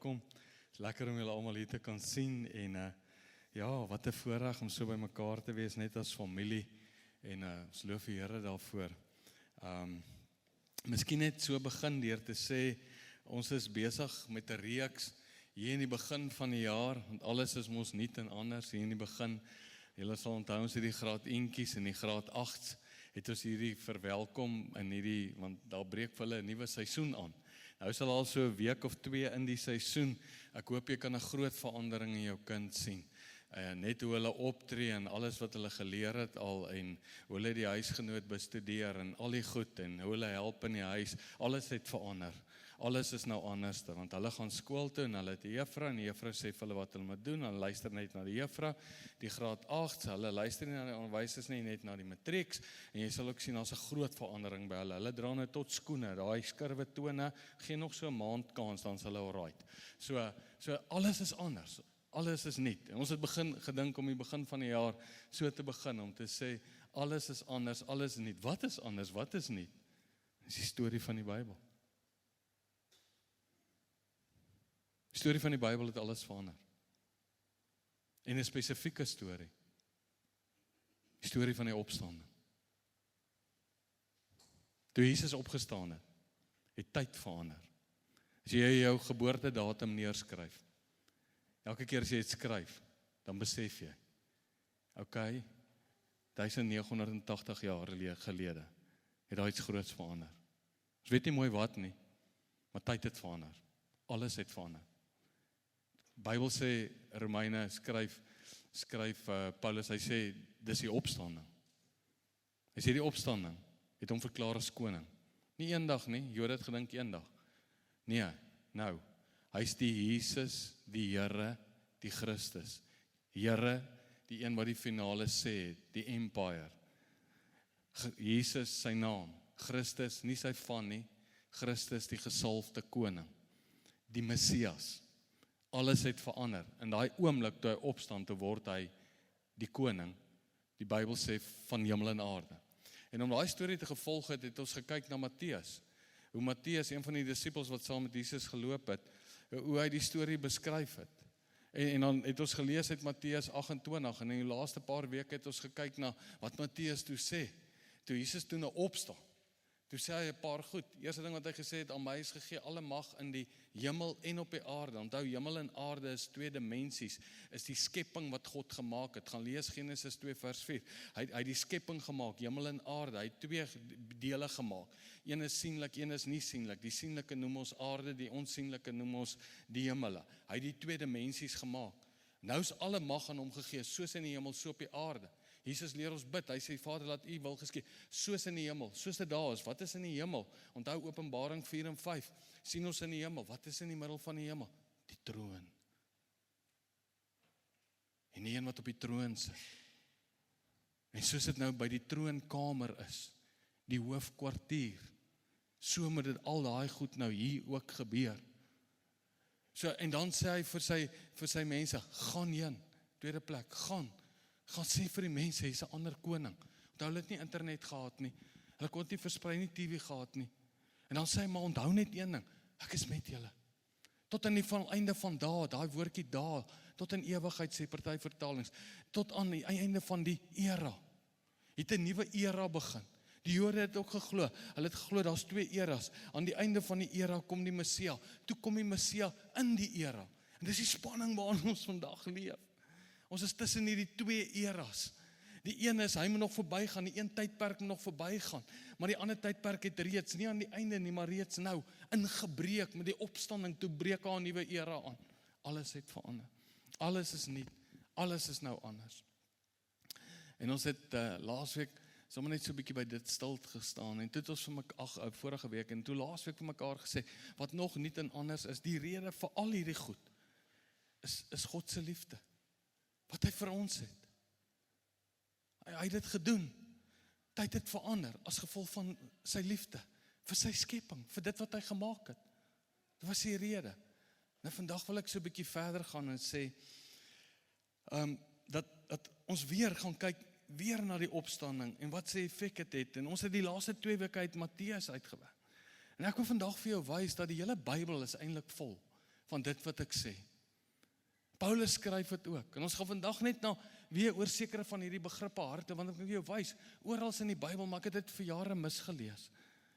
welkom. Het is lekker om julle allemaal hier te kan sien en ja, wat 'n voorreg om so by mekaar te wees, net as familie en ons loof die Here daarvoor. Miskien net so begin deur te sê, ons is besig met 'n reeks hier in die begin van die jaar, want alles is mos nuut en anders hier in die begin. Julle sal onthou, ons het die graad 1kies en die graad 8s het ons hierdie verwelkom in hierdie, want daar breek vir hulle 'n nuwe seisoen aan. Nou is al so 'n week of 2 in die seisoen. Ek hoop jy kan 'n groot verandering in jou kind sien. Net hoe hulle optree en alles wat hulle geleer het al en hoe hulle die huisgenoot bestudeer en al die goed en hoe hulle help in die huis, alles het verander. Alles is nou anders, want hulle gaan skool toe en hulle het 'n juffrou en die juffrou sê vir hulle wat hulle moet doen, hulle luister net na die juffrou. Die graad 8, hulle luister nie na die onderwysers nie, net na die matrieks, en jy sal ook sien daar's 'n groot verandering by hulle. Hulle dra nou tot skoene, daai skurwe tone, gee nog so 'n maand kans, dan is hulle alright. So alles is anders. Alles is nuut. En ons het gedink om die begin van die jaar so te begin, om te sê, alles is anders, alles is nuut. Wat is anders, wat is nuut? Dis die storie van die Bybel. Die storie van die Bybel het alles verander. En 'n spesifieke storie. Die storie van die opstanding. Toe Jesus opgestaan het tyd verander. As jy jou geboortedatum neerskryf, elke keer as jy dit skryf, dan besef jy, okay, 1980 jaar gelede, het daar iets groots verander. Ons weet nie mooi wat nie, maar tyd het verander. Alles het verander. Die Bybel sê, Romeine skryf Paulus, hy sê, dis die opstanding. Hy sê die opstanding het hom verklaar as koning. Nie eendag nie, Jode het gedink eendag. Nee, nou, hy is die Jesus, die Here, die Christus. Here, die een wat die finale sê, die empire. Jesus sy naam, Christus, nie sy van nie, Christus die gesalfde koning, die Messias. Alles het verander. In daai oomblik toe hy opstaan, toe word hy die koning, die Bybel sê, van hemel en aarde. En om daai storie te gevolg het ons gekyk na Matteus. Hoe Matteus, een van die disippels wat saam met Jesus geloop het, hoe hy die storie beskryf het. En dan het ons gelees uit Matteus 28, en in die laaste paar weke het ons gekyk na wat Matteus toe sê, toe Jesus toe nou opstaan. Toe sê hy 'n paar goed. Eerste ding wat hy gesê het, aan my is gegee alle mag in die hemel en op die aarde. Onthou, hemel en aarde is 2 dimensies, is die skepping wat God gemaak het. Gaan lees Genesis 2 vers 4. Hy het die skepping gemaak, hemel en aarde. Hy het 2 dele gemaak. Een is sienlik, een is nie sienlik. Die sienlike noem ons aarde, die onsienlike noem ons die hemele. Hy het die 2 dimensies gemaak. Nou is alle mag aan hom gegee, soos in die hemel, so op die aarde. Jesus leer ons bid, hy sê, Vader, laat u wil geskied, soos in die hemel, soos dit daar is. Wat is in die hemel? Onthou Openbaring 4 en 5, sien ons in die hemel, wat is in die middel van die hemel? Die troon. En die een wat op die troon sit. En soos dit nou by die troonkamer is, die hoofkwartier, so moet dit al daai goed nou hier ook gebeur. So, en dan sê hy vir sy mense, gaan heen, tweede plek, gaan sê vir die mense, hy is 'n ander koning. Onthou, hulle het nie internet gehad nie, hulle kon nie versprei nie TV gehad nie. En dan sê hy, maar onthou net een ding, ek is met julle. Tot aan die einde van daai woordjie daar, tot in ewigheid sê party vertalings, tot aan die einde van die era, het 'n nuwe era begin. Die Jode het ook geglo, hulle het geglo, daar's 2 eras, aan die einde van die era kom die Messia, toe kom die Messia in die era, en dis die spanning waarin ons vandag leef. Ons is tussen hierdie 2 eras. Die een is, hy moet nog verbygaan, die een tydperk moet nog verbygaan, maar die ander tydperk het reeds, nie aan die einde nie, maar reeds nou, ingebreek met die opstanding, toe breek daar 'n nuwe era aan. Alles het verander. Alles is nuut, alles is nou anders. En ons het laasweek sommer net so 'n bietjie by dit stil gestaan, en toe het ons vir mekaar, vorige week, en toe laasweek vir mekaar gesê, wat nog nuut en anders is, die rede vir al hierdie goed, is God se liefde. Wat hy vir ons het. Hy het dit gedoen. Tyd het verander as gevolg van sy liefde, vir sy skepping, vir dit wat hy gemaak het. Dit was die rede. Nou vandag wil ek so 'n bietjie verder gaan en sê, dat ons weer gaan kyk, weer na die opstanding, en wat sy effek het het, en ons het die laaste 2 weke uit Matteus uitgewerk. En ek wil vandag vir jou wys, dat die hele Bybel is eintlik vol van dit wat ek sê. Paulus skryf dit ook. En ons gaan vandag net weer oor sekere van hierdie begrippe harte, want ek wil jou wys, oral in die Bybel, maar ek het dit vir jare misgelees.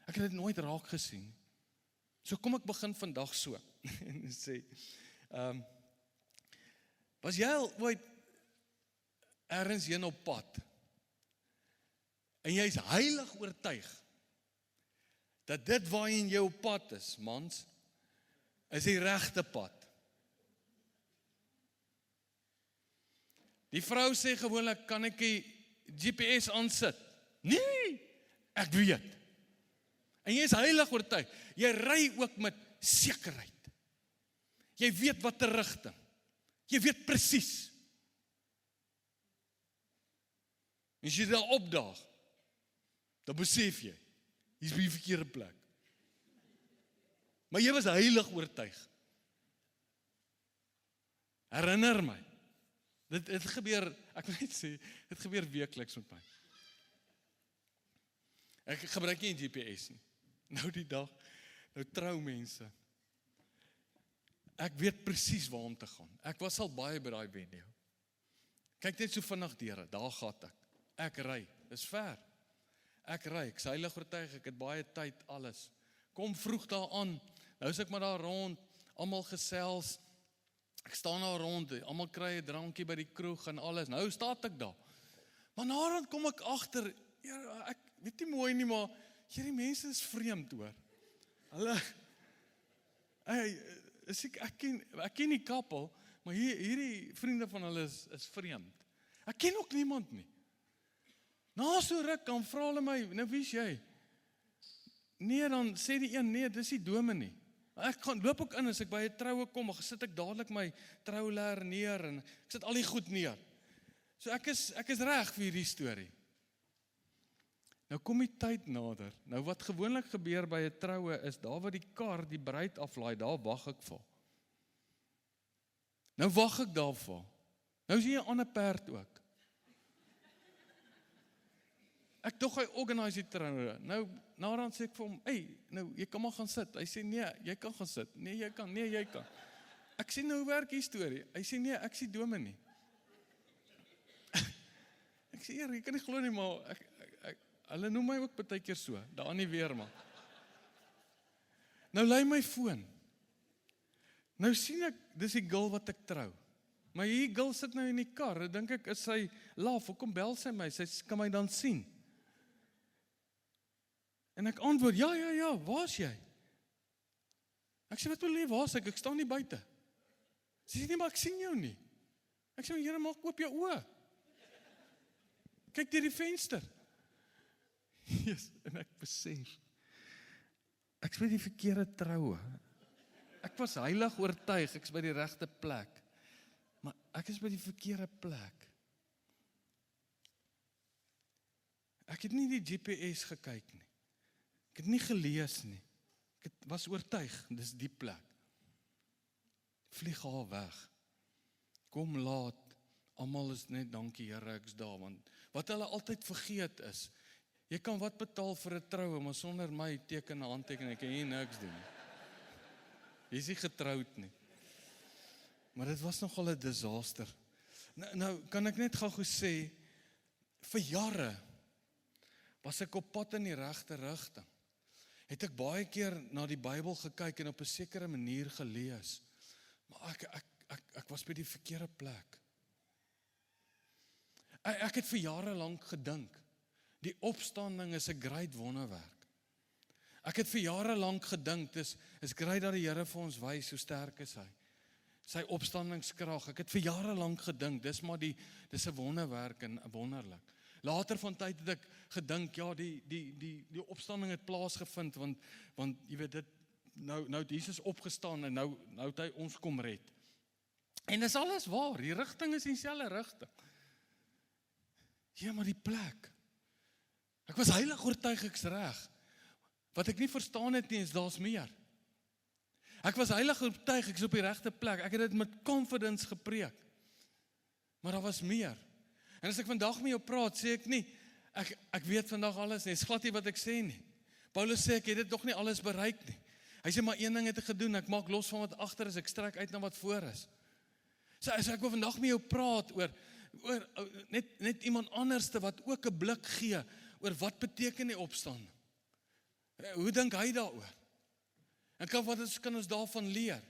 Ek het dit nooit raak gesien. So kom ek begin vandag so, en sê, was jy al ooit ergens heen op pad, en jy is heilig oortuig, dat dit waarheen jy op pad is, mans, is die regte pad. Die vrou sê gewoonlik, kan ek die GPS aansit? Nee, ek weet. En jy is heilig oortuig. Jy ry ook met sekerheid. Jy weet wat die rigting. Jy weet presies. En as jy daar opdaag, dan besef jy, jy is by die verkeerde plek. Maar jy was heilig oortuig. Herinner my. Dit gebeur, ek wil net sê, dit gebeur weekliks met my. Ek gebruik nie GPS nie. Nou die dag, nou trou mense. Ek weet presies waar om te gaan. Ek was al baie by daai venue. Kyk net so vinnig deur, daar gaan ek. Ek ry, dis ver. Ek ry, ek is heilig oortuig, ek het baie tyd, alles. Kom vroeg daar aan, nou is ek maar daar rond, almal gesels, ek staan daar rond, almal kry 'n drankie by die kroeg en alles, nou staan ek daar. Maar naderhand kom ek agter, ja, ek weet nie mooi nie, maar hierdie mense is vreemd hoor. Hulle, ek ken die koppel, maar hierdie vriende van hulle is vreemd. Ek ken ook niemand nie. Na so ruk, dan vra hulle my, nou wie is jy? Nee, dan sê die een, nee, dis die dominee. Ek loop ook in, as ek by 'n troue kom, dan sit ek dadelik my trouleer neer, en ek sit al die goed neer. So ek is reg vir hierdie storie. Nou kom die tyd nader. Nou wat gewoonlik gebeur by 'n troue is, daar waar die kar die bruid aflaai, daar wag ek vir. Nou wag ek daarvoor. Nou is hier 'n ander perd ook. Ek dog hy organise die troue. Nou, naderhand sê ek vir hom, nou, jy kan maar gaan sit. Hy sê, nee, jy kan gaan sit. Nee, jy kan. Ek sê, nou, hoe werk die storie? Hy sê, nee, ek sê dominee. Ek sê, jy kan nie glo nie, maar hulle noem my ook baie keer so, daar nie weer, maar. Nou lei my foon. Nou sien ek, dis die girl wat ek trou. Maar hierdie girl sit nou in die kar, en dink ek, is sy laaf, hoekom bel sy my? Sy kan my dan sien. En ek antwoord, ja, waar is jy? Ek sê, wat wil jy, waar is ek? Ek staan nie buite. Sy sê, nee, maar ek sien jou nie. Ek sê, Here, maak oop jou oë. Kyk deur die venster. Yes, en ek besef, ek is by die verkeerde troue. Ek was heilig oortuig, ek is by die regte plek. Maar ek is by die verkeerde plek. Ek het nie die GPS gekyk nie. Ek het nie gelees nie. Ek was oortuig, dis die plek. Vlieg haar weg. Kom laat, almal is net dankie Here, ek's daar, want wat hulle altyd vergeet is, jy kan wat betaal vir 'n troue, maar sonder my teken 'n handtekening, ek kan hier niks doen. Jy is nie getroud nie. Maar dit was nogal 'n disaster. Nou kan ek net gou sê, vir jare was ek op pad in die regte rigting. Het ek baie keer na die Bybel gekyk en op 'n sekere manier gelees. Maar ek was by die verkeerde plek. Ek het vir jare lank gedink, die opstanding is 'n great wonderwerk. Ek het vir jare lank gedink, dis great dat die Here vir ons wys hoe sterk is hy. Sy opstandingskrag. Ek het vir jare lank gedink, dis 'n wonderwerk en wonderlik. Later van tyd het ek gedink, ja, die opstanding het plaasgevind, want jy weet dit, nou het Jesus opgestaan en nou het hy ons kom red. En dis alles waar, die rigting is dieselfde rigting. Ja, maar die plek. Ek was heilig oortuig ek's reg. Wat ek nie verstaan het nie, is daar's meer. Ek was heilig oortuig ek's op die regte plek. Ek het dit met confidence gepreek. Maar daar was meer. En as ek vandag met jou praat, sê ek nie, ek weet vandag alles nie, is glad nie wat ek sê nie. Paulus sê, ek het dit nog nie alles bereik nie. Hy sê, maar een ding het ek gedoen, ek maak los van wat agter is, ek strek uit na wat voor is. So ek wil vandag met jou praat oor net iemand anderste wat ook 'n blik gee oor wat beteken die opstanding. Hoe dink hy daaroor? En wat kan ons daarvan leer?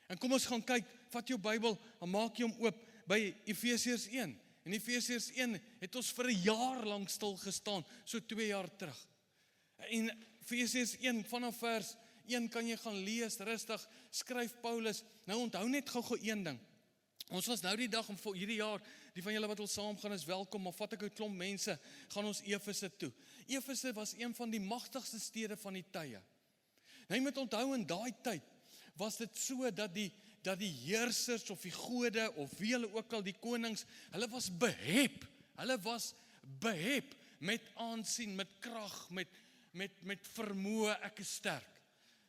En kom ons gaan kyk, vat jou Bybel en maak jy hom oop by Efesiërs 1. En Efesiërs 1 het ons vir 'n jaar lank stil gestaan, so 2 jaar terug. En Efesiërs 1 vanaf vers 1 kan jy gaan lees, rustig, skryf Paulus. Nou onthou net gou een ding. Ons was nou die dag om vir hierdie jaar, die van julle wat wil saamgaan is welkom, maar vat ek 'n klomp mense, gaan ons Efese toe. Efese was een van die magtigste stede van die tye. Nou jy moet onthou in daai tyd, was dit so dat die heersers of die gode, of wie hulle ook al, die konings, hulle was behep met aansien, met krag, met vermoë, ek is sterk.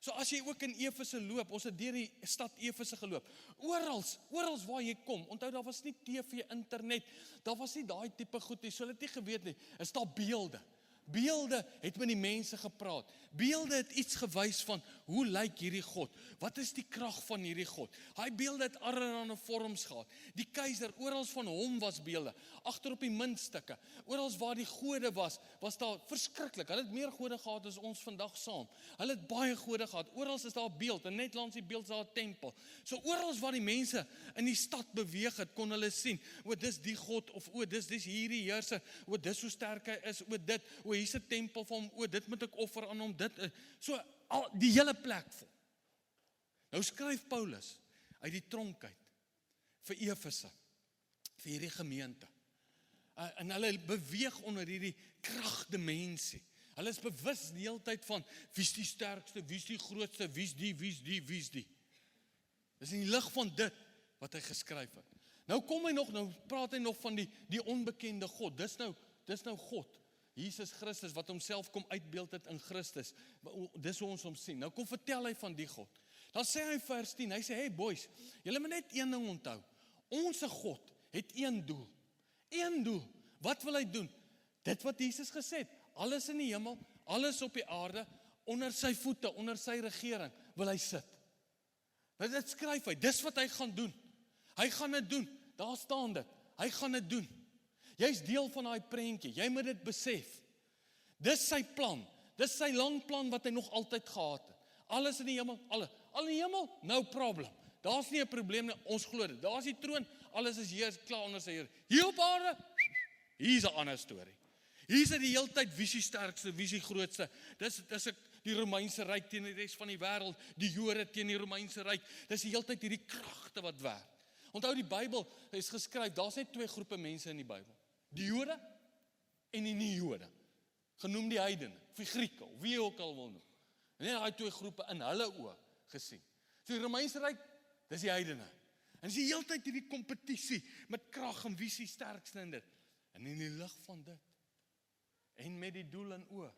So as jy ook in Efese loop, ons het deur die stad Efese geloop, orals waar jy kom, onthou daar was nie TV, internet, daar was nie daai tipe goed nie, so hulle het nie geweet nie, is daar beelde. Beelde het met die mense gepraat. Beelde het iets gewys van, hoe lyk hierdie God? Wat is die krag van hierdie God? Hy beelde het allerlei vorms gehad. Die keiser, orals van hom was beelde. Agter op die muntstukke, orals waar die gode was daar verskriklik. Hulle het meer gode gehad as ons vandag saam. Hulle het baie gode gehad. Orals is daar 'n beeld, en net langs die beeld is daar 'n tempel. So orals waar die mense in die stad beweeg het, kon hulle sien, dis die God, of dis hierdie heerser, dis hoe sterk hy is, dit, hier's 'n tempel van hom, dit moet ek offer aan hom, dit, so, die hele plek vol. Nou skryf Paulus uit die tronk uit, vir Efese, vir hierdie gemeente, en hulle beweeg onder hierdie kragdimensie. Hulle is bewus die hele tyd van, wie's die sterkste, wie's die grootste, wie's die. Dis in die lig van dit, wat hy geskryf het. Nou praat hy nog van die onbekende God, dis nou God, Jesus Christus, wat homself kom uitbeeld het in Christus, dis hoe ons hom sien. Nou kom vertel hy van die God. Dan sê hy vers 10, hy sê, hey boys, julle moet net een ding onthou, onse God het een doel, wat wil hy doen? Dit wat Jesus gesê het, alles in die hemel, alles op die aarde, onder sy voete, onder sy regering, wil hy sit. Nou dit skryf hy, dis wat hy gaan doen. Hy gaan dit doen, daar staan dit, hy gaan dit doen. Jy's deel van daai prentjie, jy moet dit besef. Dis sy plan, dis sy lang plan wat hy nog altyd gehad het. Alles in die hemel, al in die hemel, no problem. Daar's nie 'n probleem nie, ons glo dit. Daar's die troon, alles is hier klaar onder sy Here. Hier op aarde, hier's 'n ander storie. Hier's die heeltyd wie is die sterkste, wie is die grootste. Dis die Romeinse ryk teen die res van die wêreld, die Jode teen die Romeinse ryk. Dis die heeltyd hierdie kragte wat werk. Onthou die Bybel is geskryf, daar's net 2 groepe mense in die Bybel. Die Jode en die nie-Jode. Genoem die heidene, of die Grieke, of wie ook al wil noem. En net daai 2 groepe in hulle oë gesien. So die Romeinse ryk, dis die heidene. En dis die heeltyd hierdie kompetisie met krag en wie is die sterkste in dit. En in die lig van dit, en met die doel in oë,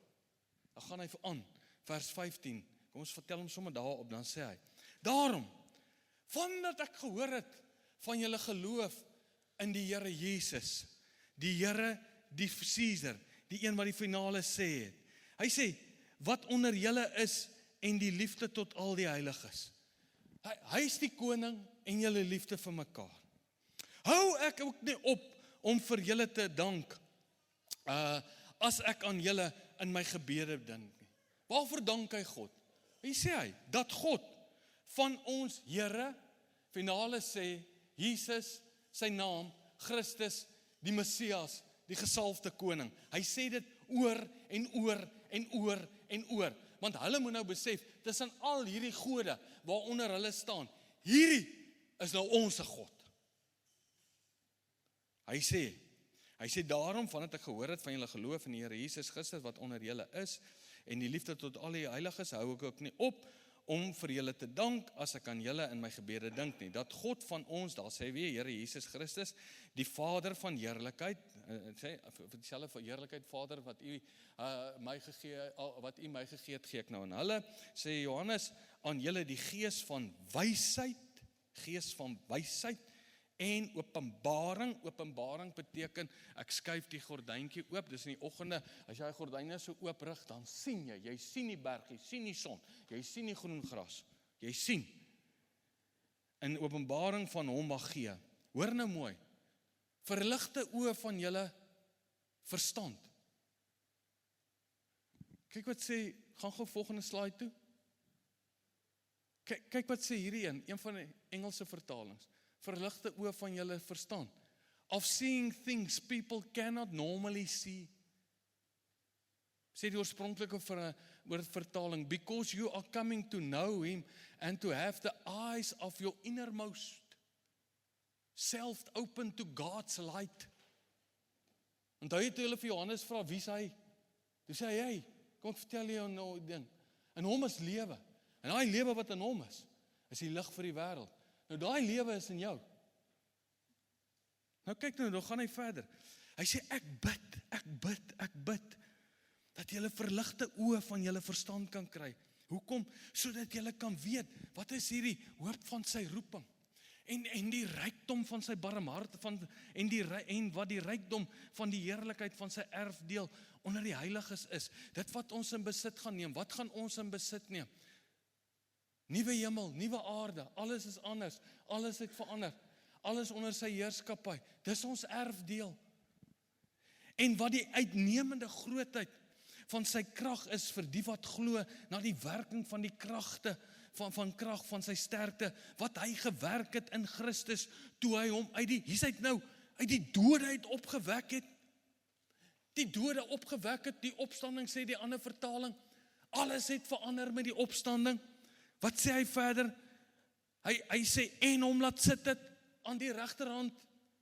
dan gaan hy aan, vers 15, kom ons vertel hom sommer daarop, dan sê hy, daarom, vandat ek gehoor het van julle geloof in die Here Jesus, die Here, die Caesar, die een wat die finale sê het. Hy sê, wat onder julle is, en die liefde tot al die heiliges. Hy is die koning, en julle liefde vir mekaar. Hou ek ook nie op, om vir julle te dank, as ek aan julle in my gebede dink. Waarvoor dank hy God? Wie sê hy? Dat God van ons Here, finale sê, Jesus, sy naam, Christus, die Messias, die gesalfde koning. Hy sê dit oor en oor en oor en oor. Want hulle moet nou besef, tussen al hierdie gode, waaronder hulle staan, hierdie is nou ons God. Hy sê daarom, vandat ek gehoor het van julle geloof in die Here Jesus Christus, wat onder julle is, en die liefde tot al die heiliges, hou ek ook nie op, om vir julle te dank, as ek aan julle in my gebede dink nie, dat God van ons, daar sê weer, Here Jesus Christus, die Vader van heerlikheid, sê, vir dieselfde van heerlikheid, Vader, wat u my gegee het, gee ek nou aan hulle, sê Johannes, aan julle die gees van wysheid En openbaring beteken, ek skuif die gordyntjie oop, dis in die oggende, as jy die gordyne so ooprig, dan sien jy sien die berg, jy sien die son, jy sien die groen gras, jy sien. In openbaring van hom mag gee, hoor nou mooi, verligte oë van julle verstand. Kyk wat sê, gaan gou volgende slide toe. Kyk wat sê hierdie een van die Engelse vertalings. Verligte oë van julle verstand. Of seeing things people cannot normally see. Sê die oorspronklike vertaling, because you are coming to know him and to have the eyes of your innermost self open to God's light. Onthou jy toe hulle vir Johannes vra, wie is hy? Toe sê hy, kom ek vertel jou nou ding. In hom is lewe. En daai lewe wat in hom is die lig vir die wêreld. Nou daai lewe is in jou. Nou kyk nou gaan hy verder. Hy sê ek bid dat julle verligte oë van julle verstand kan kry. Hoekom? Sodat julle kan weet wat is hierdie hoop van sy roeping. En die rykdom van sy barmhartigheid en wat die rykdom van die heerlikheid van sy erfdeel onder die heiliges is. Dit wat ons in besit gaan neem. Wat gaan ons in besit neem? Nuwe hemel, nuwe aarde, alles is anders, alles het verander, alles onder sy heerskappy, dis ons erfdeel. En wat die uitnemende grootheid van sy krag is vir die wat glo na die werking van die kragte, van krag van sy sterkte, wat hy gewerk het in Christus, toe hy hom uit die dode uit opgewek het, die dode opgewek het, die opstanding sê die ander vertaling, alles het verander met die opstanding. Wat sê hy verder? Hy sê, en hom laat sit het aan die regterhand.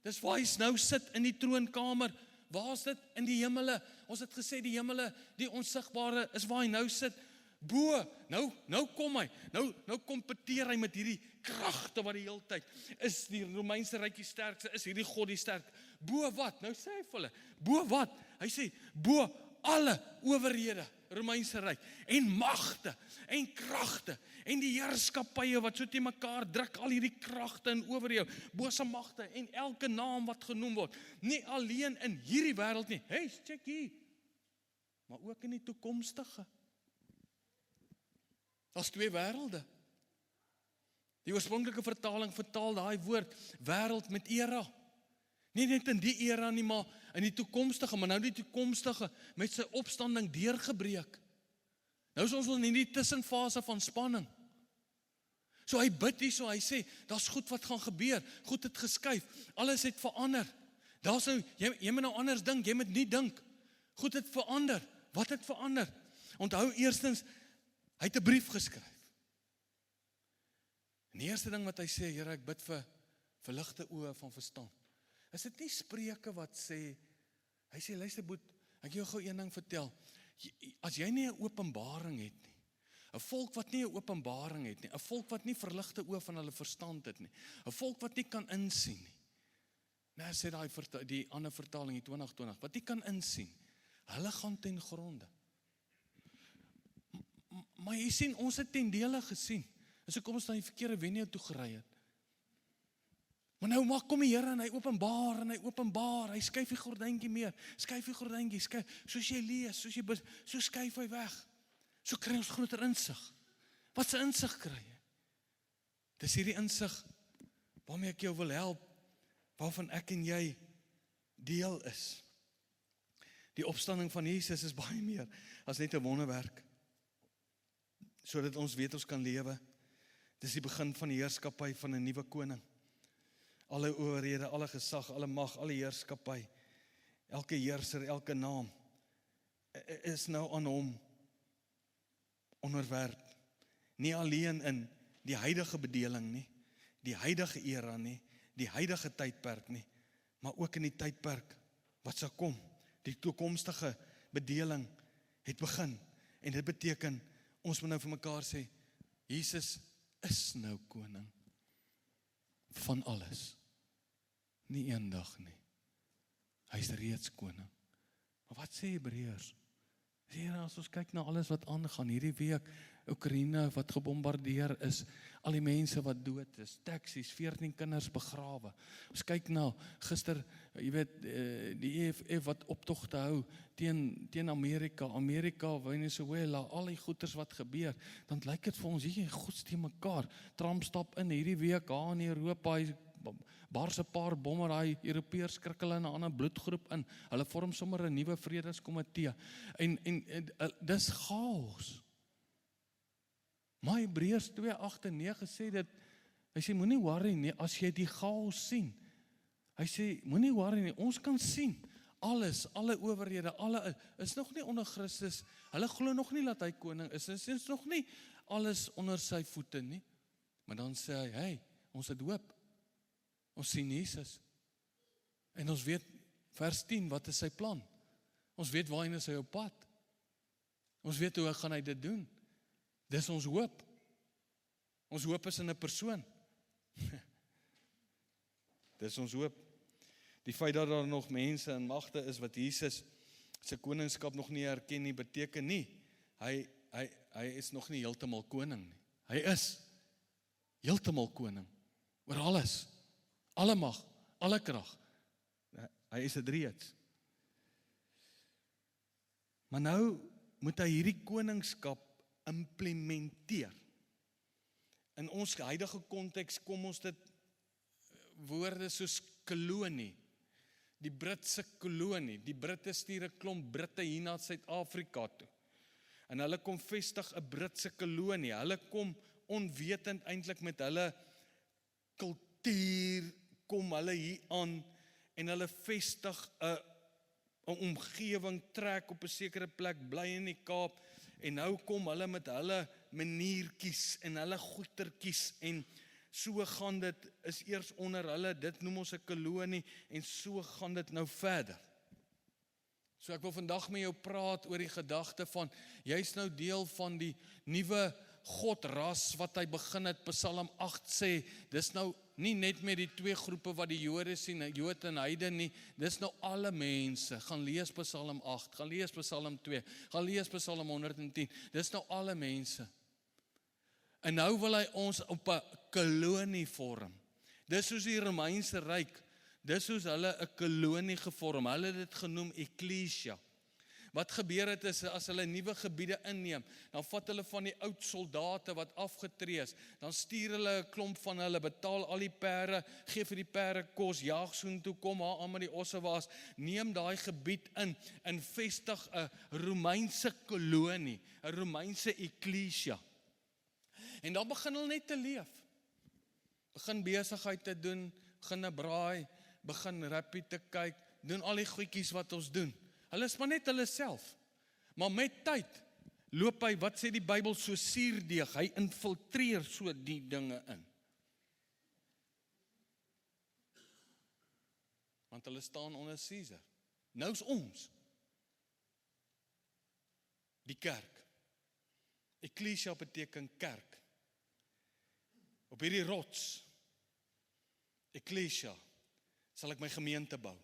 Dis waar hy nou sit in die troonkamer. Waar is dit? In die hemele. Ons het gesê die hemele, die onsigbare, is waar hy nou sit. Bo, nou kom hy. Nou kompeteer hy met hierdie kragte wat die hele tyd. Is die Romeinse ryk die sterkste? Is hierdie God die sterk? Bo wat? Nou sê hy vir hulle. Bo wat? Hy sê, bo alle owerhede, Romeinse ryk, en magte, en kragte, en die heerskappye wat so te mekaar druk, al hierdie kragte en owerhede, bose magte, en elke naam wat genoem word, nie alleen in hierdie wêreld nie, check hier, maar ook in die toekomstige. Daar's twee wêrelde. Die oorspronklike vertaling vertaal daai woord, wêreld met era. Nie net in die era nie, maar in die toekomstige, maar nou die toekomstige met sy opstanding deurgebreek. Nou is ons in die tussenfase van spanning. So hy bid hier, so hy sê, daar's goed wat gaan gebeur, goed het geskuif, alles het verander. Daar's nou, jy moet nou anders dink, jy moet nie dink. Goed het verander. Wat het verander? Onthou eerstens, hy het 'n brief geskryf. En die eerste ding wat hy sê, Here, ek bid vir verligte oë van verstand. Is dit nie Spreuke wat sê, hy sê, luister boet, ek jou gou een ding vertel, as jy nie 'n openbaring het nie, 'n volk wat nie 'n openbaring het nie, 'n volk wat nie verligte oë van hulle verstand het nie, 'n volk wat nie kan insien nie, nou sê die ander vertaling, die 2020, wat nie kan insien, hulle gaan ten gronde. Maar jy sien, ons het ten dele gesien, en so kom ons na die verkeerde wenner toe gery het. Maar nou kom die Here en hy openbaar, hy skuif die gordyntjie meer, soos jy lees, so skuif hy weg. So kry ons groter insig. Wat se insig kry jy? Dis hierdie insig waarmee ek jou wil help, waarvan ek en jy deel is. Die opstanding van Jesus is baie meer as net 'n wonderwerk, sodat ons weet ons kan lewe. Dis die begin van die heerskappy van 'n nuwe koning. Alle owerhede, alle gesag, alle mag, alle heerskappy, elke heerser, elke naam is nou aan hom onderwerp. Nie alleen in die huidige bedeling nie, die huidige era nie, die huidige tydperk nie, maar ook in die tydperk wat sal kom. Die toekomstige bedeling het begin. En dit beteken, ons moet nou vir mekaar sê, Jesus is nou koning van alles. Nie eendag nie. Hy is reeds koning. Maar wat sê Hebreërs? Here, as ons kyk na alles wat aangaan, hierdie week, Oekraïne wat gebombardeer is, al die mense wat dood is, taksies, 14 kinders begrawe. Ons kyk na, gister, jy weet, die EFF wat optogte hou, teen Amerika, Venezuela, al die goeters wat gebeur, dan lyk dit vir ons, hier, God steek mekaar, Trump stap in, hierdie week, in Europa, hy bars 'n paar bomme, daai Europeërs skrik hulle in 'n ander bloedgroep in, hulle vorm sommer 'n nuwe vredeskomitee, en dis chaos. Maar Hebreërs 2:8-9 sê dit, hy sê, moenie worry nie, as jy die chaos sien, hy sê, moenie worry nie, ons kan sien, alles, alle owerhede, alle, is nog nie onder Christus, hulle glo nog nie dat hy koning is nog nie alles onder sy voete nie, maar dan sê hy, hey, ons het hoop, ons sien Jesus, en ons weet, vers 10, wat is sy plan, ons weet waarheen is hy op pad, ons weet hoe gaan hy dit doen, dis ons hoop is in 'n persoon, dis ons hoop, die feit dat daar nog mense in magte is, wat Jesus sy koningskap nog nie erken nie, beteken nie, hy is nog nie heeltemal koning nie, hy is heeltemal koning, oor alles, alle mag, alle krag, hy is dit reeds, maar nou moet hy hierdie koningskap implementeer. In ons huidige konteks kom ons dit woorde soos kolonie, die Britse kolonie, die Britte stuur 'n klomp Britte hier na Suid-Afrika toe, en hulle kom vestig 'n Britse kolonie, hulle kom onwetend eintlik met hulle kultuur, kom hulle hier aan, en hulle vestig 'n omgewing, trek op 'n sekere plek, bly in die Kaap, en nou kom hulle met hulle maniertjies en hulle goetertjies, en so gaan dit, is eers onder hulle, dit noem ons 'n kolonie, en so gaan dit nou verder. So ek wil vandag met jou praat oor die gedagte van, jy's nou deel van die nuwe Godras wat hy begin het, Psalm 8 sê, dis nou nie net met die twee groepe wat die Jode sien, Jood en Heiden nie, dis nou alle mense, gaan lees Psalm 8, gaan lees Psalm 2, gaan lees Psalm 110, dis nou alle mense. En nou wil hy ons op 'n kolonie vorm. Dis soos die Romeinse ryk, dis soos hulle 'n kolonie gevorm, hulle het dit genoem Ecclesia. Wat gebeur het is, as hulle nuwe gebiede inneem, dan vat hulle van die oud soldate wat afgetree is, dan stuur hulle 'n klomp van hulle, betaal al die perde, gee vir die perde kos, jaag soontoe, kom haar aan met die osse was, neem daai gebied in, en vestig 'n Romeinse kolonie, 'n Romeinse Ecclesia. En dan begin hulle net te leef, begin besigheid te doen, begin 'n braai, begin rappie te kyk, doen al die goedjies wat ons doen. Hulle is maar net hulle self. Maar met tyd loop hy, wat sê die Bybel, so suurdeeg, hy infiltreer so die dinge in. Want hulle staan onder Caesar. Nou is ons die kerk. Ecclesia beteken kerk. Op hierdie rots, Ecclesia, sal ek my gemeente bou.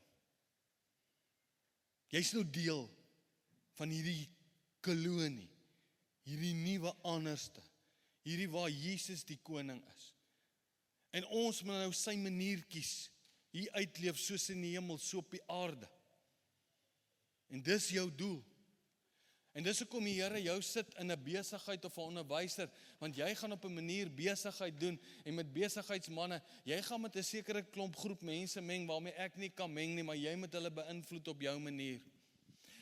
Jy's nou deel van hierdie kolonie, hierdie nuwe anderste, hierdie waar Jesus die koning is. En ons moet nou sy manier kies, hier uitleef soos in die hemel, so op die aarde. En dis jou doel. En dis hoekom die Here jou sit in 'n besigheid of 'n onderwyser, want jy gaan op 'n manier besigheid doen, en met besigheidsmanne, jy gaan met 'n sekere klomp groep mense meng, waarmee ek nie kan meng nie, maar jy moet hulle beïnvloed op jou manier.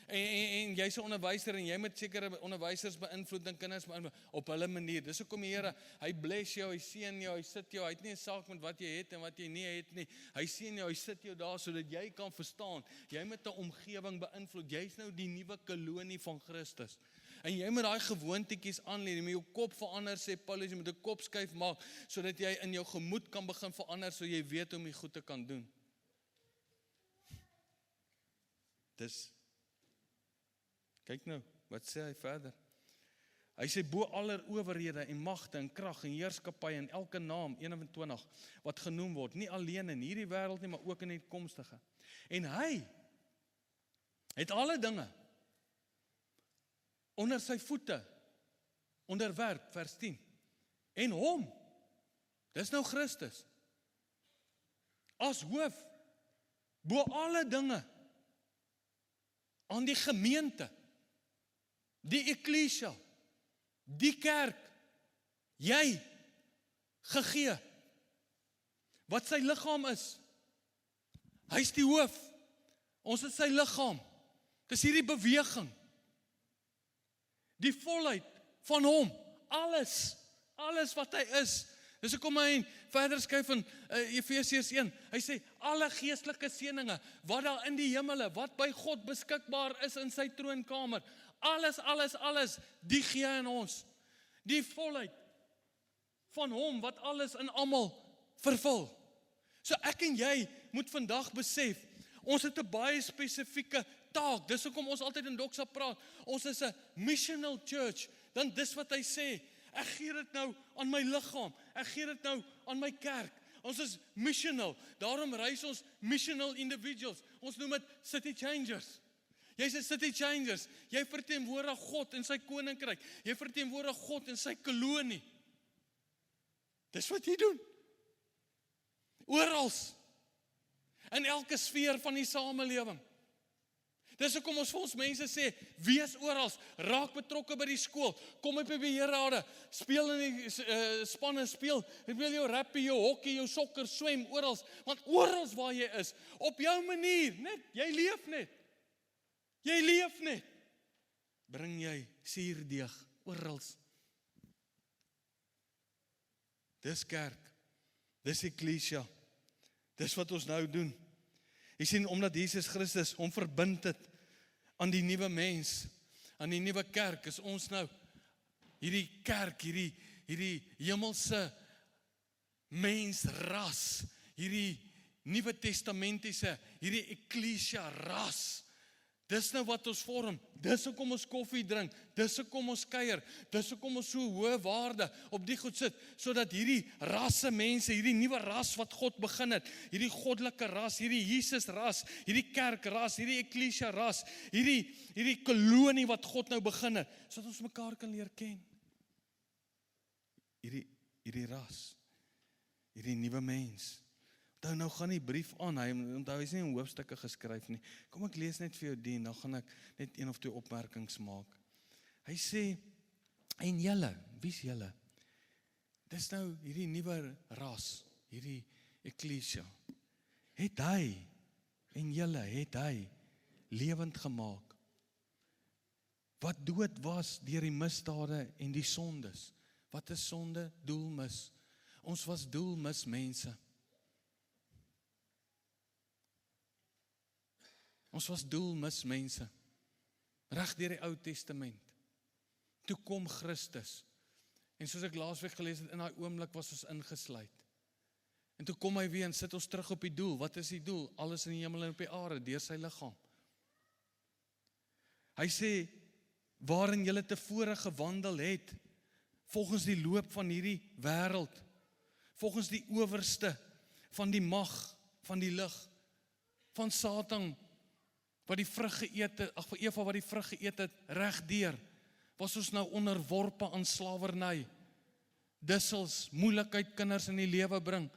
En jy's 'n onderwyser, en jy moet sekere onderwysers beïnvloed, en kinders beïnvloed op hulle manier. Dis hoekom die Here, hy bless jou, hy seën jou, hy sit jou, hy het nie 'n saak met wat jy het en wat jy nie het nie. Hy seën jou, hy sit jou daar sodat jy kan verstaan. Jy moet 'n omgewing beïnvloed. Jy's nou die nuwe kolonie van Christus. En jy moet daai gewoontetjies aanleer, jy moet jou kop verander, sê Paulus, jy moet 'n kop skuif maak sodat jy in jou gemoed kan begin verander, so jy weet hoe om die goed te kan doen. Dis kyk nou, wat sê hy verder? Hy sê, bo aller owerhede en magte en krag en heerskappy en elke naam, 21, wat genoem word, nie alleen in hierdie wêreld nie, maar ook in die toekomstige. En hy het alle dinge onder sy voete onderwerp, vers 10. En hom, dis nou Christus, as hoof, bo alle dinge, aan die gemeente, die eklesia, die kerk, jy, gegee, wat sy liggaam is. Hy is die hoof, ons is sy liggaam, dis hierdie beweging, die volheid van hom, alles wat hy is. Dis hoekom hy verder skryf in Efesiërs 1, hy sê, alle geestelike seëninge, wat daar in die hemele, wat by God beskikbaar is in sy troonkamer, alles, die gee hy in ons, die volheid van hom, wat alles in almal vervul. So ek en jy moet vandag besef, ons het 'n baie spesifieke taak, dis hoekom ons altyd in Doxa praat, ons is 'n missional church, dan dis wat hy sê, ek gee dit nou aan my liggaam, ek gee dit nou aan my kerk, ons is missional, daarom reis ons missional individuals, ons noem dit city changers. Jy's 'n city changers, jy verteenwoordig God in sy koninkryk, jy verteenwoordig God in sy kolonie. Dis wat jy doen. Orals, in elke sfeer van die samelewing. Dis hoekom ons vir ons mense sê, wees orals, raak betrokke by die skool, kom op die beheerrade, speel in die spanne, speel jou rugby, jou hockey, jou sokker, swem, orals, want orals waar jy is, op jou manier, net, jy leef net, bring jy suurdeeg, orals. Dis kerk, dis eklesia, dis wat ons nou doen. Jy sien, omdat Jesus Christus hom verbind het aan die nuwe mens, aan die nuwe kerk, is ons nou hierdie kerk, hierdie hemelse mensras, hierdie Nuwe Testamentiese, hierdie eklesia ras. Dis nou wat ons vorm, dis hoekom ons koffie drink, dis hoekom ons kuier, dis hoekom ons so hoë waarde op die goed sit, sodat hierdie rasse mense, hierdie nuwe ras wat God begin het, hierdie goddelike ras, hierdie Jesus ras, hierdie kerk ras, hierdie eklesia ras, hierdie kolonie wat God nou begin het, sodat ons mekaar kan leer ken. Hierdie ras, hierdie nuwe mens. Nou gaan die brief aan, hy is nie in hoofstukke geskryf nie. Kom ek lees net vir jou die, dan gaan ek net 1 of 2 opmerkings maak. Hy sê, en julle, wie is julle? Dis nou hierdie nuwe ras, hierdie eklesia. Het hy, en julle, het hy lewend gemaak. Wat dood was deur die misdade en die sondes. Wat is sonde? Doelmis. Ons was doelmis mense. Ons was doelmis mense, reg deur die Ou Testament. Toe kom Christus, en soos ek laasweek gelees het, in daai oomblik was ons ingesluit. En toe kom hy weer en sit ons terug op die doel. Wat is die doel? Alles in die hemel en op die aarde, deur sy liggaam. Hy sê, waarin julle tevore gewandel het, volgens die loop van hierdie wêreld, volgens die owerste van die mag, van die lig, van Satan, wat die vrug geëet het, vir Eva wat die vrug geëet het, regdeur, was ons nou onderworpe aan slawerny, dussels, moeilikheid kinders in die lewe bring,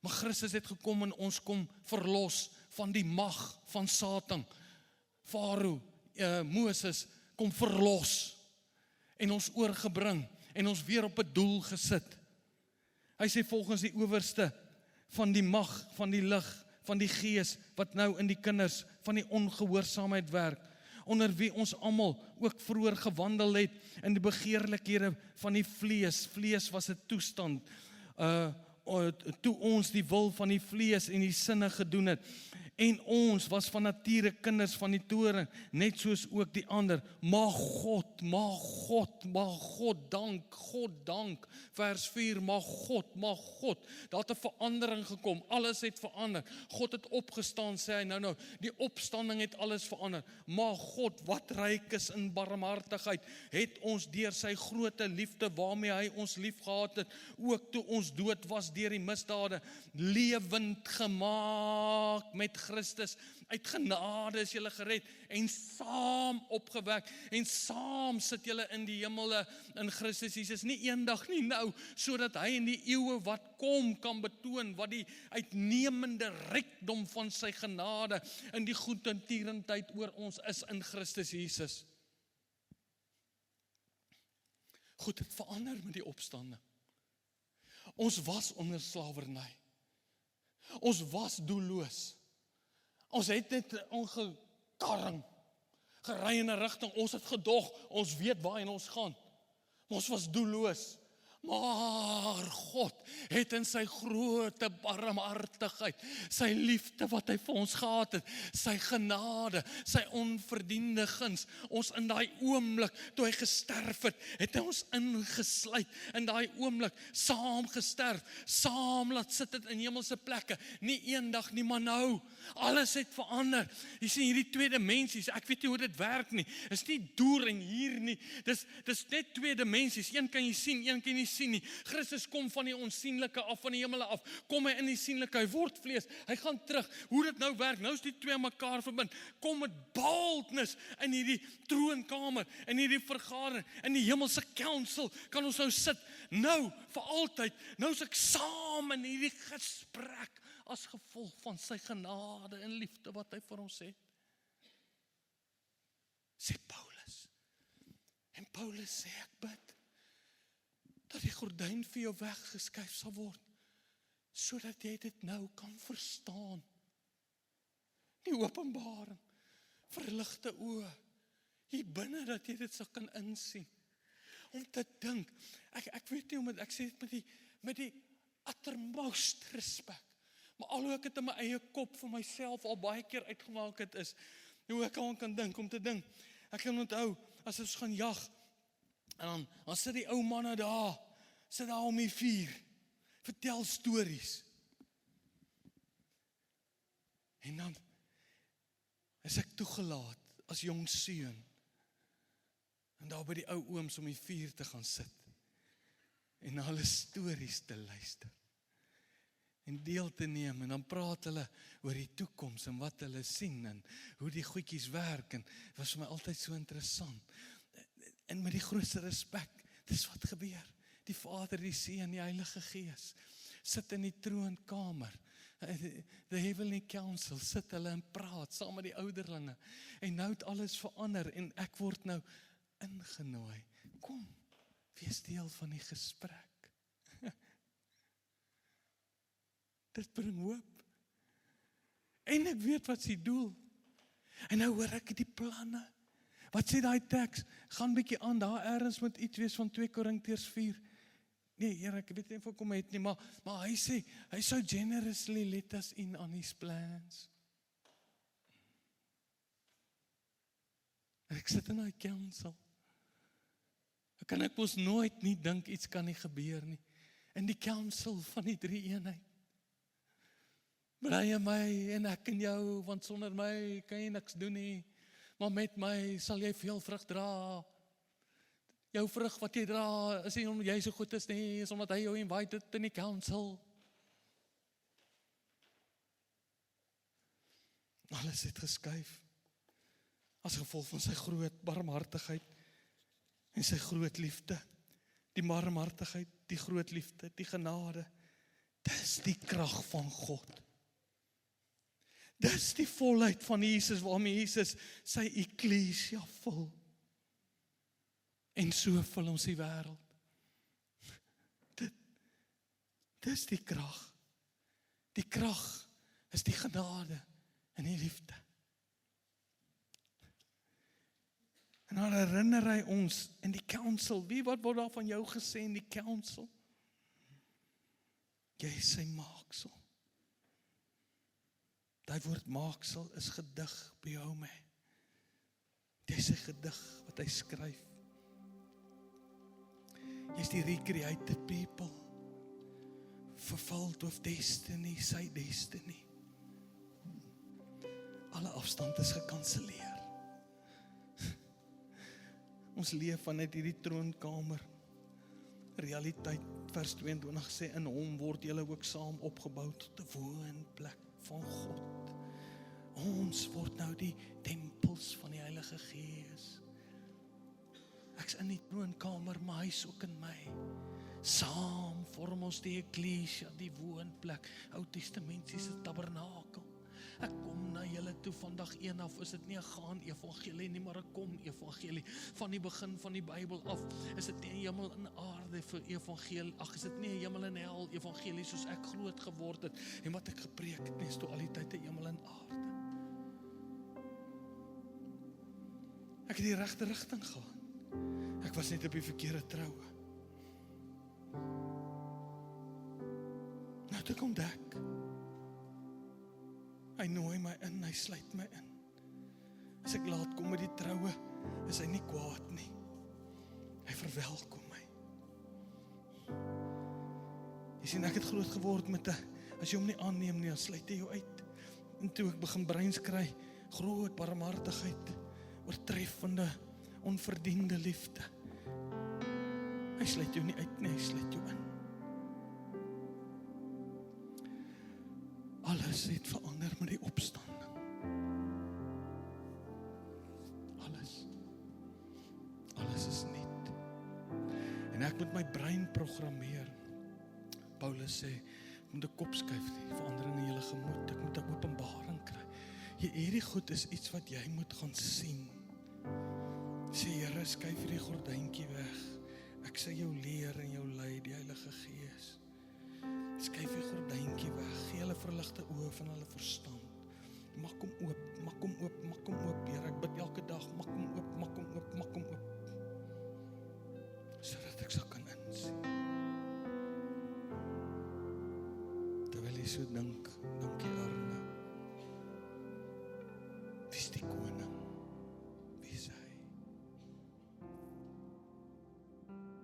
maar Christus het gekom en ons kom verlos van die mag van Satan, Farao, Moses, kom verlos, en ons oorgebring, en ons weer op 'n doel gesit. Hy sê volgens die owerste van die mag, van die lig, van die gees, wat nou in die kinders van die ongehoorsaamheid werk, onder wie ons almal ook vroeër gewandel het, in die begeerlikhede van die vlees. Vlees was 'n toestand, toe ons die wil van die vlees en die sinne gedoen het, en ons was van nature kinders van die toorn, net soos ook die ander, maar God, dank, vers 4, maar God, daar het 'n verandering gekom, alles het verander, God het opgestaan, sê hy nou, die opstanding het alles verander, maar God, wat ryk is in barmhartigheid, het ons deur sy groote liefde, waarmee hy ons lief gehad het, ook toe ons dood was deur die misdade, lewend gemaak met Christus, uit genade is julle gered, en saam opgewek, en saam sit julle in die hemele, in Christus Jesus, nie eendag nie nou, sodat hy in die eeue wat kom, kan betoon, wat die uitnemende rykdom van sy genade, in die goedertierendheid oor ons is, in Christus Jesus. Goed, het verander met die opstanding. Ons was onder slawerny. Ons was doelloos. Ons het net ongekarring, gery in 'n rigting, ons het gedog, ons weet waarheen ons gaan. Maar ons was doelloos. Maar God het in sy groote barmhartigheid, sy liefde wat hy vir ons gehad het, sy genade, sy onverdiende guns, ons in daai oomblik, toe hy gesterf het hy ons ingesluit, in daai oomblik, saam gesterf, saam laat sit het in hemelse plekke, nie eendag nie, maar nou, alles het verander. Jy sien hierdie twee dimensies, ek weet nie hoe dit werk nie, is nie deur en hier nie, dis net twee dimensies, een kan jy sien, een kan jy nie sien nie. Christus kom van die onsienlike af, van die hemele af, kom hy in die sienlike, hy word vlees, hy gaan terug, hoe dit nou werk, nou is die twee mekaar verbind, kom met boldness in hierdie troonkamer, in hierdie vergadering, in die hemelse council, kan ons nou sit, nou, vir altyd, nou is ek saam in hierdie gesprek, as gevolg van sy genade en liefde wat hy vir ons het. Sê Paulus. En Paulus sê, ek bid, dat die gordyn vir jou weggeskuif sal word, sodat jy dit nou kan verstaan. Die openbaring, verligte oë, hier binne dat jy dit sal kan insien. Om te dink, ek weet nie, ek sê dit met die uttermost respect, maar al hoe ek het in my eie kop vir myself al baie keer uitgemaak het is, hoe ek aan kan dink, om te dink, ek kan onthou, as ons gaan jag, en dan sit die ou manne daar, sit daar om die vuur, vertel stories, en dan is ek toegelaat, as jong seun, en daar by die ou ooms om die vuur te gaan sit, en na hulle stories te luister, en deel te neem, en dan praat hulle oor die toekoms, en wat hulle sien, en hoe die goedjies werk, en het was vir my altyd so interessant, en met die grootste respek, dis wat gebeur, die Vader, die Seun, die Heilige Gees, sit in die troonkamer, the heavenly council, sit hulle en praat, saam met die ouderlinge, en nou het alles verander, en ek word nou ingenooi, kom, wees deel van die gesprek, dit bring hoop, en ek weet wat sy doel, en nou hoor ek die planne, wat sê die teks, gaan bietjie aan, daar ergens moet iets wees van 2 Korintiërs 4, nee, Here, ek weet nie of ek hom het nie, maar hy sê, hy sou generously let us in on his plans, en ek sit in die council, kan ek mos nooit nie dink, iets kan nie gebeur nie, in die council van die drie eenheid, bly my en ek en jou, want sonder my kan jy niks doen nie, maar met my sal jy veel vrug dra. Jou vrug wat jy dra, is nie omdat jy so goed is nie, is omdat hy jou invited in die council. Alles het geskuif, as gevolg van sy groot barmhartigheid, en sy groot liefde, die barmhartigheid, die groot liefde, die genade, dis die krag van God. Dis die volheid van Jesus, waarmee Jesus sy eklesia vul. En so vul ons die wêreld. Dis die krag. Die krag is die genade en die liefde. En dan herinner hy ons in die council, wat word daar van jou gesê in die council? Jy is sy maaksel. Daai woord maaksel is gedig by jou my. Dit is 'n gedig wat hy skryf. Jy is die recreated people, fulfilled with destiny, sy destiny. Alle afstand is gekanselleer. Ons leef vanuit hierdie troonkamer. Realiteit, vers 22 sê, in hom word julle ook saam opgebou tot 'n woonplek van God. Ons word nou die tempels van die Heilige Gees. Ek's in die troonkamer, maar hy is ook in my. Saam vorm ons die eklesia, die woonplek, Ou Testamentiese tabernakel. Ek kom na julle toe vandag 1 af, is dit nie 'n gaan evangelie nie, maar 'n kom evangelie. Van die begin van die Bybel af, is dit nie 'n hemel en aarde vir evangelie, is dit nie 'n hemel en hel evangelie soos ek groot geword het, en wat ek gepreek het, nie, is toe al die tyd 'n hemel en aarde. Ek het die regte rigting gehad. Ek was net op die verkeerde troue. Nou het ek ontdek, hy nooi my in, hy sluit my in. As ek laat kom met die troue, is hy nie kwaad nie. Hy verwelkom my. Jy sien, ek het groot geword met as jy hom nie aanneem nie, dan sluit hy jou uit. En toe ek begin breins kry, groot barmhartigheid, oortreffende, onverdiende liefde. Hy sluit jou nie uit nie, hy sluit jou in. Alles het verander met die opstanding. Alles is nuut. En ek moet my brein programmeer. Paulus sê, ek moet 'n kop skuif, die verandering in julle gemoed, ek moet 'n openbaring kry. Hierdie goed is iets wat jy moet gaan sien. Sê, Here, skuif hierdie gordyntjie weg. Ek sê jou leer en jou lei, die Heilige Gees. Skuif die gordyntjie weg, gee hulle verligte oë van hulle verstand. Maak hom oop, maak hom oop, maak hom oop, Here. Ek bid elke dag, maak hom oop, maak hom oop, maak hom oop. Sodat ek sal kan insien. Terwyl jy so dink, dankie